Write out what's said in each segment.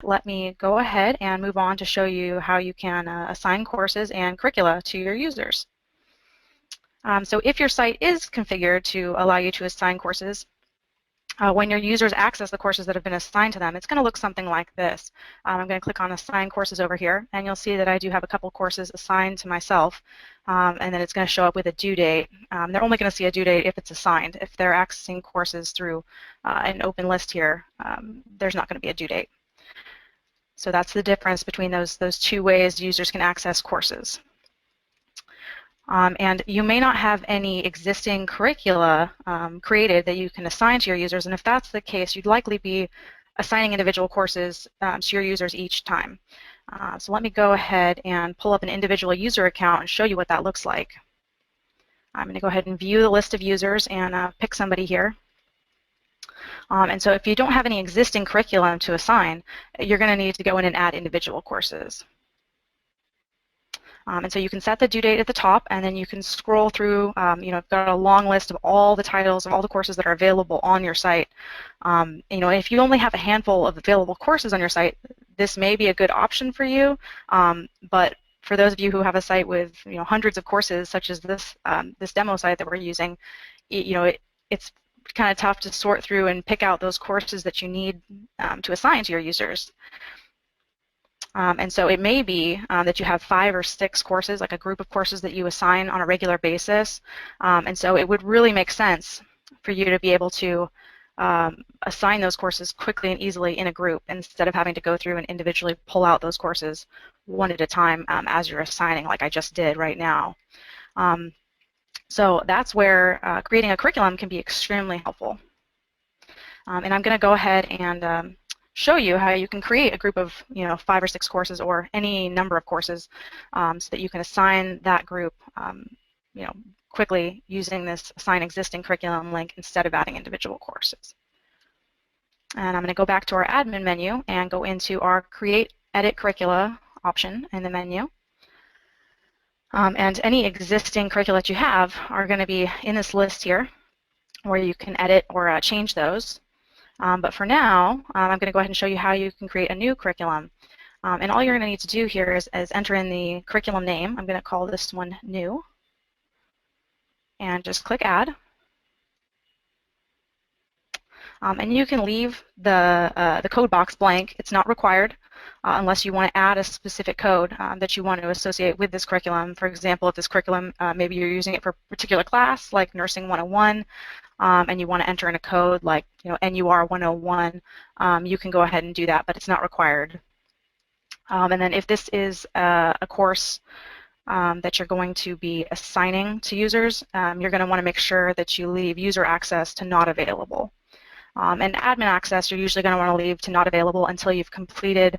let me go ahead and move on to show you how you can assign courses and curricula to your users. So if your site is configured to allow you to assign courses, when your users access the courses that have been assigned to them, it's going to look something like this. I'm going to click on Assign Courses over here, and you'll see that I do have a couple courses assigned to myself, and then it's going to show up with a due date. They're only going to see a due date if it's assigned. If they're accessing courses through an open list here, there's not going to be a due date. So that's the difference between those two ways users can access courses. And you may not have any existing curricula created that you can assign to your users, and if that's the case, you'd likely be assigning individual courses to your users each time. So let me go ahead and pull up an individual user account and show you what that looks like. I'm going to go ahead and view the list of users and pick somebody here. And so if you don't have any existing curriculum to assign, you're going to need to go in and add individual courses. And so you can set the due date at the top, and then you can scroll through, you've got a long list of all the titles of all the courses that are available on your site. If you only have a handful of available courses on your site, this may be a good option for you, but for those of you who have a site with hundreds of courses, such as this this demo site that we're using, it's kind of tough to sort through and pick out those courses that you need to assign to your users. And so it may be that you have 5 or 6 courses, like a group of courses that you assign on a regular basis. And so it would really make sense for you to be able to assign those courses quickly and easily in a group instead of having to go through and individually pull out those courses one at a time as you're assigning, like I just did right now. So that's where creating a curriculum can be extremely helpful. And I'm going to go ahead and show you how you can create a group of 5 or 6 courses or any number of courses so that you can assign that group quickly using this Assign Existing Curriculum link instead of adding individual courses. And I'm going to go back to our admin menu and go into our Create Edit Curricula option in the menu. And any existing curricula that you have are going to be in this list here where you can edit or change those. But for now, I'm going to go ahead and show you how you can create a new curriculum. And all you're going to need to do here is enter in the curriculum name. I'm going to call this one New. And just click Add. And you can leave the code box blank. It's not required unless you want to add a specific code that you want to associate with this curriculum. For example, if this curriculum, maybe you're using it for a particular class, like Nursing 101, and you want to enter in a code like NUR 101, you can go ahead and do that, but it's not required. And then if this is a course that you're going to be assigning to users, you're going to want to make sure that you leave user access to not available. And admin access you're usually going to want to leave to not available until you've completed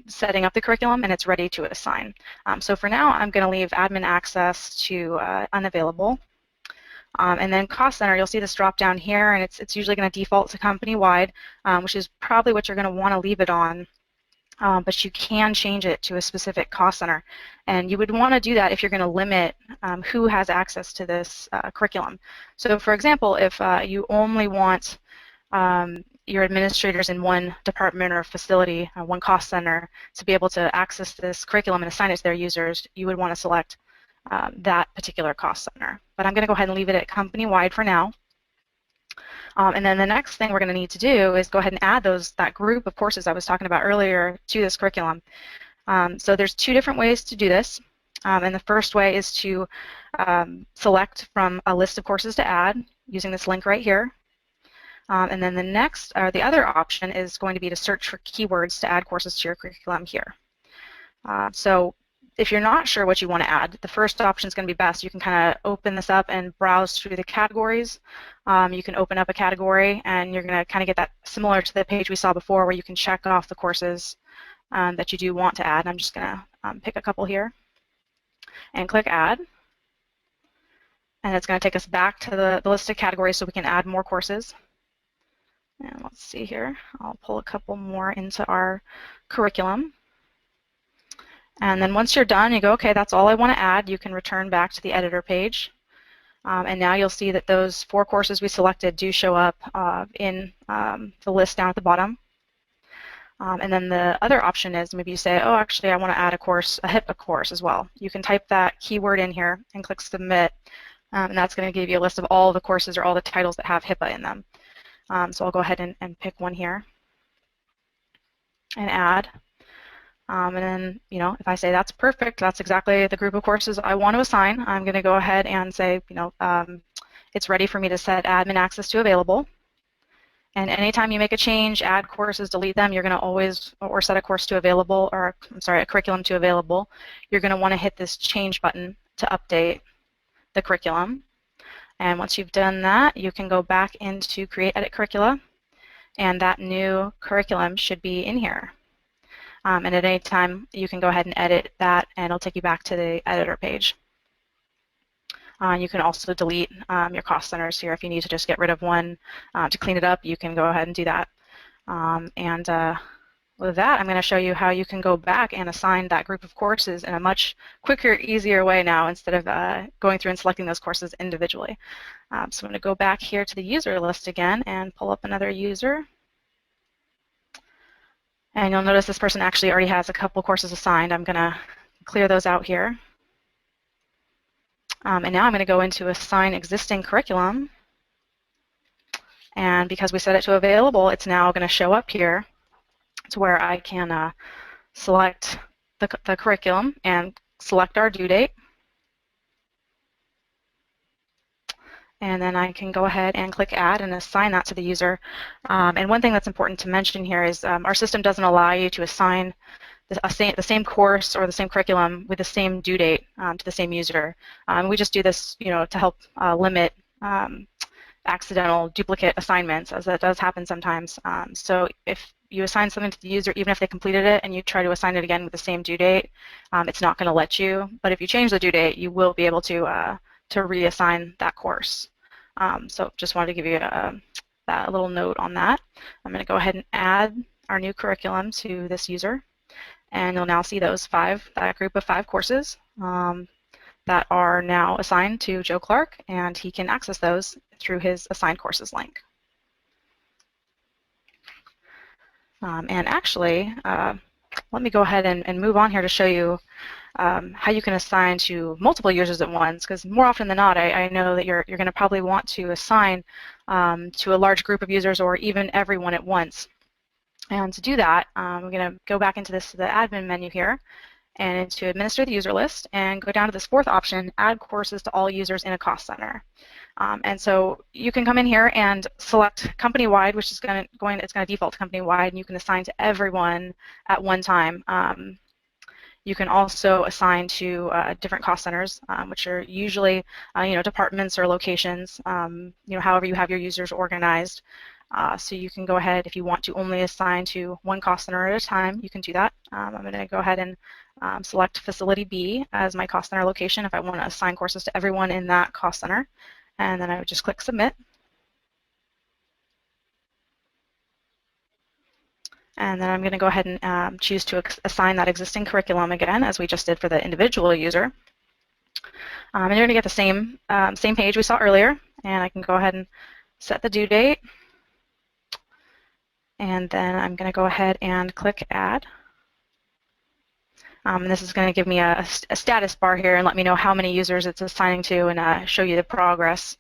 setting up the curriculum and it's ready to assign. So for now, I'm going to leave admin access to unavailable. And then cost center, you'll see this drop down here, and it's usually going to default to company-wide, which is probably what you're going to want to leave it on. But you can change it to a specific cost center. And you would want to do that if you're going to limit who has access to this curriculum. So for example, if you only want your administrators in one department or facility, one cost center, to be able to access this curriculum and assign it to their users, you would want to select that particular cost center. But I'm going to go ahead and leave it at company-wide for now. And then the next thing we're going to need to do is go ahead and add that group of courses I was talking about earlier to this curriculum. So there's 2 different ways to do this. And the first way is to select from a list of courses to add using this link right here. And then the other option is going to be to search for keywords to add courses to your curriculum here. So if you're not sure what you want to add, the first option is going to be best. You can kind of open this up and browse through the categories. You can open up a category, and you're going to kind of get that similar to the page we saw before where you can check off the courses that you do want to add. And I'm just going to pick a couple here and click Add. And it's going to take us back to the list of categories so we can add more courses. And let's see here. I'll pull a couple more into our curriculum. And then once you're done, you go, okay, that's all I want to add. You can return back to the editor page. And now you'll see that those 4 courses we selected do show up in the list down at the bottom. And then the other option is maybe you say, oh, actually, I want to add a course, a HIPAA course as well. You can type that keyword in here and click Submit, and that's going to give you a list of all the courses or all the titles that have HIPAA in them. So I'll go ahead and pick one here and add. And then, you know, if I say that's perfect, that's exactly the group of courses I want to assign, I'm going to go ahead and say, you know, it's ready for me to set admin access to available. And anytime you make a change, add courses, delete them, you're going to always, or set a course to available, or I'm sorry, a curriculum to available, you're going to want to hit this change button to update the curriculum. And once you've done that, you can go back into Create Edit Curricula, and that new curriculum should be in here. And at any time, you can go ahead and edit that, and it'll take you back to the editor page. You can also delete your cost centers here if you need to just get rid of one to clean it up. You can go ahead and do that. With that, I'm going to show you how you can go back and assign that group of courses in a much quicker, easier way now instead of going through and selecting those courses individually. So I'm going to go back here to the user list again and pull up another user. And you'll notice this person actually already has a couple courses assigned. I'm going to clear those out here. And now I'm going to go into Assign Existing Curriculum. And because we set it to available, it's now going to show up here to where I can select the curriculum and select our due date. And then I can go ahead and click Add and assign that to the user. And one thing that's important to mention here is our system doesn't allow you to assign the same course or the same curriculum with the same due date to the same user. We just do this, you know, to help limit accidental duplicate assignments, as that does happen sometimes. So if you assign something to the user, even if they completed it, and you try to assign it again with the same due date, it's not going to let you. But if you change the due date, you will be able to reassign that course. So just wanted to give you a little note on that. I'm going to go ahead and add our new curriculum to this user. And you'll now see that group of 5 courses that are now assigned to Joe Clark, and he can access those through his Assigned Courses link. And actually, let me go ahead and move on here to show you how you can assign to multiple users at once, because more often than not, I know that you're going to probably want to assign to a large group of users or even everyone at once. And to do that, we're going to go back into the admin menu here and into Administer the User List and go down to this 4th option, Add Courses to All Users in a Cost Center. And so you can come in here and select company-wide, which is it's going to default to company-wide, and you can assign to everyone at one time. You can also assign to different cost centers, which are usually departments or locations, however you have your users organized. So you can go ahead, if you want to only assign to one cost center at a time, you can do that. I'm going to go ahead and select Facility B as my cost center location if I want to assign courses to everyone in that cost center. And then I would just click Submit. And then I'm going to go ahead and choose to assign that existing curriculum again, as we just did for the individual user. And you're going to get the same page we saw earlier. And I can go ahead and set the due date. And then I'm going to go ahead and click Add. And this is going to give me a status bar here and let me know how many users it's assigning to and show you the progress.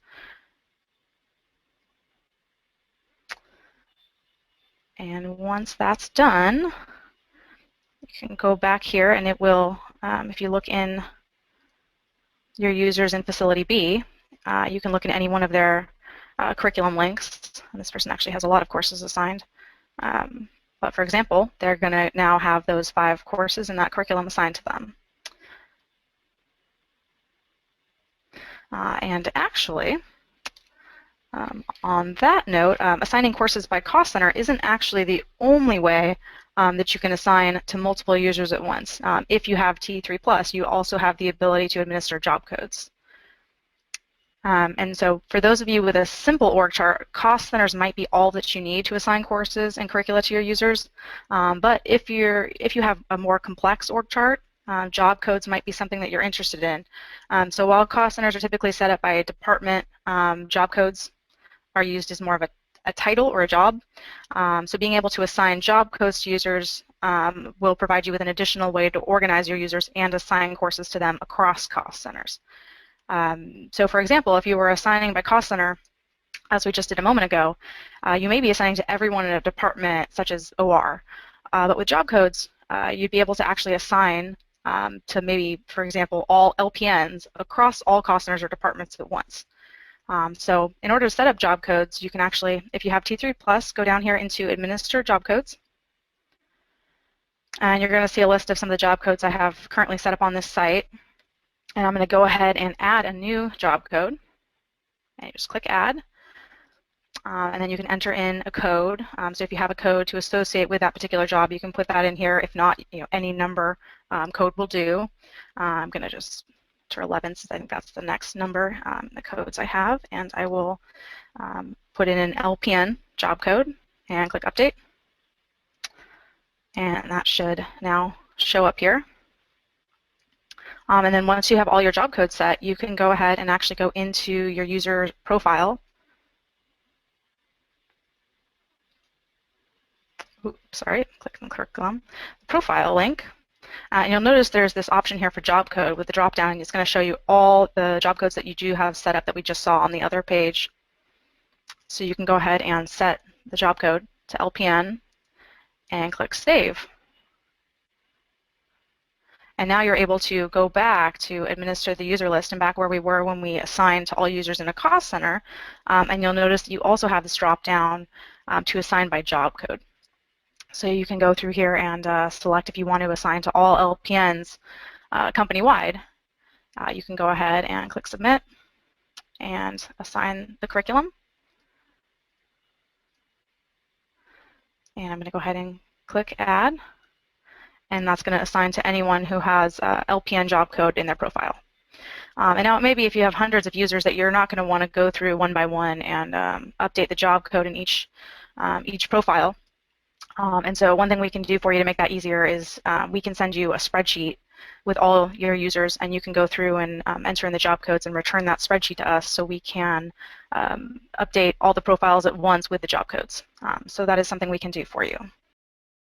And once that's done, you can go back here and it will, if you look in your users in Facility B, you can look in any one of their curriculum links. And this person actually has a lot of courses assigned. But for example, they're going to now have those 5 courses in that curriculum assigned to them. And actually, on that note, assigning courses by cost center isn't actually the only way that you can assign to multiple users at once. If you have T3+, you also have the ability to administer job codes. And so for those of you with a simple org chart, cost centers might be all that you need to assign courses and curricula to your users. But if you have a more complex org chart, job codes might be something that you're interested in. So while cost centers are typically set up by a department, job codes are used as more of a title or a job. So being able to assign job codes to users will provide you with an additional way to organize your users and assign courses to them across cost centers. So for example, if you were assigning by cost center, as we just did a moment ago, you may be assigning to everyone in a department such as OR. But with job codes, you'd be able to actually assign to maybe, for example, all LPNs across all cost centers or departments at once. So in order to set up job codes, you can actually, if you have T3+, go down here into Administer Job Codes. And you're going to see a list of some of the job codes I have currently set up on this site. And I'm going to go ahead and add a new job code. And you just click Add. And then you can enter in a code. So if you have a code to associate with that particular job, you can put that in here. If not, any number code will do. I'm going to just enter 11 since I think that's the next number, the codes I have, and I will put in an LPN job code and click Update. And that should now show up here. And then once you have all your job codes set, you can go ahead and actually go into your user profile. Oops, sorry, click on Curriculum. Profile link. And you'll notice there's this option here for job code with the drop down. It's going to show you all the job codes that you do have set up that we just saw on the other page. So you can go ahead and set the job code to LPN and click Save. And now you're able to go back to administer the user list and back where we were when we assigned to all users in a cost center. And you'll notice that you also have this drop down to assign by job code. So you can go through here and select if you want to assign to all LPNs company-wide. You can go ahead and click Submit and assign the curriculum. And I'm going to go ahead and click Add. And that's going to assign to anyone who has LPN job code in their profile. And now it may be if you have hundreds of users that you're not going to want to go through one by one and update the job code in each profile. And so one thing we can do for you to make that easier is we can send you a spreadsheet with all your users, and you can go through and enter in the job codes and return that spreadsheet to us so we can update all the profiles at once with the job codes. So that is something we can do for you.